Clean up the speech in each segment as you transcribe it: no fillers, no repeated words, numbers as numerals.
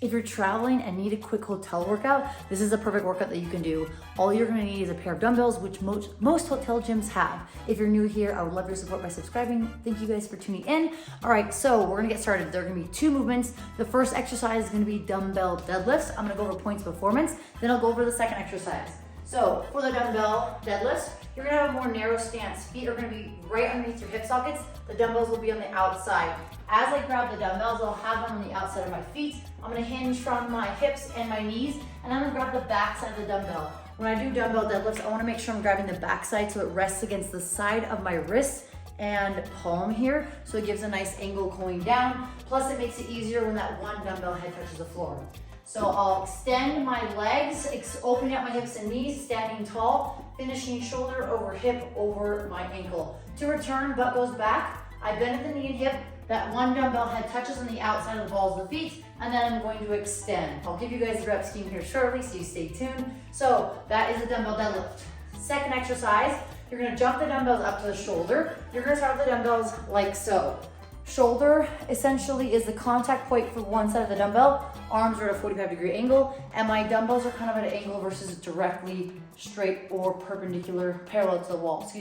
If you're traveling and need a quick hotel workout, this is a perfect workout that you can do. All you're gonna need is a pair of dumbbells, which most hotel gyms have. If you're new here, I would love your support by subscribing. Thank you guys for tuning in. All right, so we're gonna get started. There are gonna be 2 movements. The first exercise is gonna be dumbbell deadlifts. I'm gonna go over points of performance, then I'll go over the second exercise. So for the dumbbell deadlifts, you're gonna have a more narrow stance. Feet are gonna be right underneath your hip sockets. The dumbbells will be on the outside. As I grab the dumbbells, I'll have them on the outside of my feet. I'm gonna hinge from my hips and my knees, and I'm gonna grab the back side of the dumbbell. When I do dumbbell deadlifts, I wanna make sure I'm grabbing the back side so it rests against the side of my wrist and palm here, so it gives a nice angle going down. Plus it makes it easier when that one dumbbell head touches the floor. So I'll extend my legs, opening up my hips and knees, standing tall, finishing shoulder over hip over my ankle. To return, butt goes back. I bend at the knee and hip. That one dumbbell head touches on the outside of the balls of the feet, and then I'm going to extend. I'll give you guys a rep scheme here shortly, so you stay tuned. So that is a dumbbell deadlift. Second exercise, you're gonna jump the dumbbells up to the shoulder. You're gonna start with the dumbbells like so. Shoulder essentially is the contact point for one side of the dumbbell. Arms are at a 45-degree angle, and my dumbbells are kind of at an angle versus directly straight or perpendicular, parallel to the wall,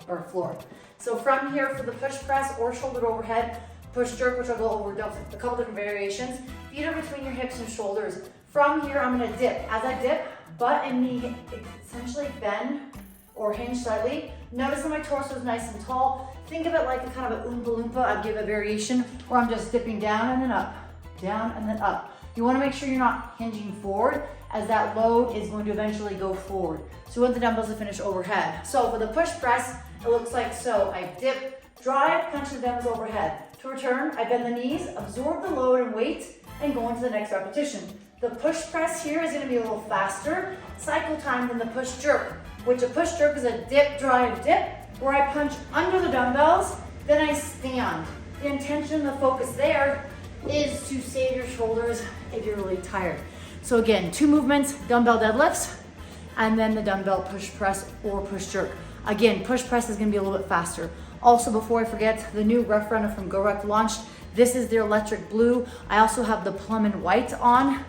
or floor. So from here for the push press or shoulder overhead, push jerk, which I'll go over a couple different variations. Feet are between your hips and shoulders. From here, I'm gonna dip. As I dip, butt and knee essentially bend or hinge slightly. Notice that my torso is nice and tall. Think of it like a kind of an Oompa Loompa. I'll give a variation where I'm just dipping down and then up, down and then up. You wanna make sure you're not hinging forward, as that load is going to eventually go forward. So we want the dumbbells to finish overhead. So for the push press, it looks like so. I dip, drive, punch the dumbbells overhead. To return, I bend the knees, absorb the load and weight, and go into the next repetition. The push press here is gonna be a little faster cycle time than the push jerk, which a push jerk is a dip, drive, dip, where I punch under the dumbbells, then I stand. The intention, the focus there is to save your shoulders if you're really tired. So again, 2 movements, dumbbell deadlifts, and then the dumbbell push press or push jerk. Again, push press is gonna be a little bit faster. Also, before I forget, the new Ref Runner from GOMARGAUX launched. This is their electric blue. I also have the plum and white on.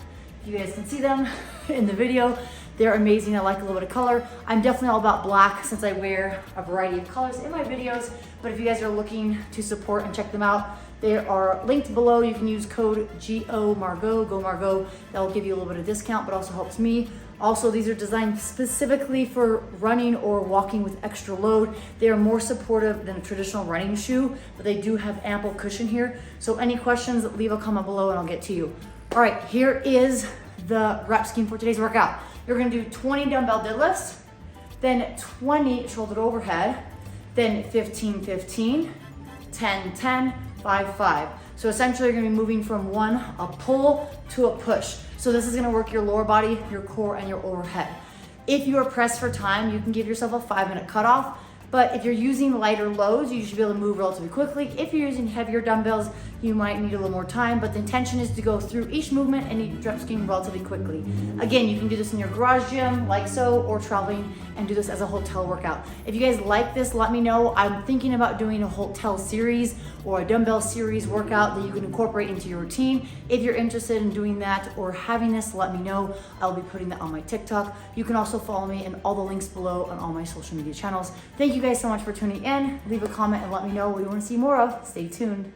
You guys can see them in the video. They're amazing. I like a little bit of color. I'm definitely all about black since I wear a variety of colors in my videos. But if you guys are looking to support and check them out, they are linked below. You can use code GOMARGAUX. That will give you a little bit of discount, but also helps me. Also, these are designed specifically for running or walking with extra load. They are more supportive than a traditional running shoe, but they do have ample cushion here. So any questions, leave a comment below and I'll get to you. All right, here is the rep scheme for today's workout. You're gonna do 20 dumbbell deadlifts, then 20 shoulder overhead, then 15, 15, 10, 10, 5, 5. So essentially you're gonna be moving from a pull to a push. So this is gonna work your lower body, your core, and your overhead. If you are pressed for time, you can give yourself a 5-minute cutoff. But if you're using lighter loads, you should be able to move relatively quickly. If you're using heavier dumbbells, you might need a little more time, but the intention is to go through each movement and each rep scheme relatively quickly. Again, you can do this in your garage gym, like so, or traveling and do this as a hotel workout. If you guys like this, let me know. I'm thinking about doing a hotel series or a dumbbell series workout that you can incorporate into your routine. If you're interested in doing that or having this, let me know. I'll be putting that on my TikTok. You can also follow me in all the links below on all my social media channels. Thank you guys so much for tuning in. Leave a comment and let me know what you want to see more of. Stay tuned.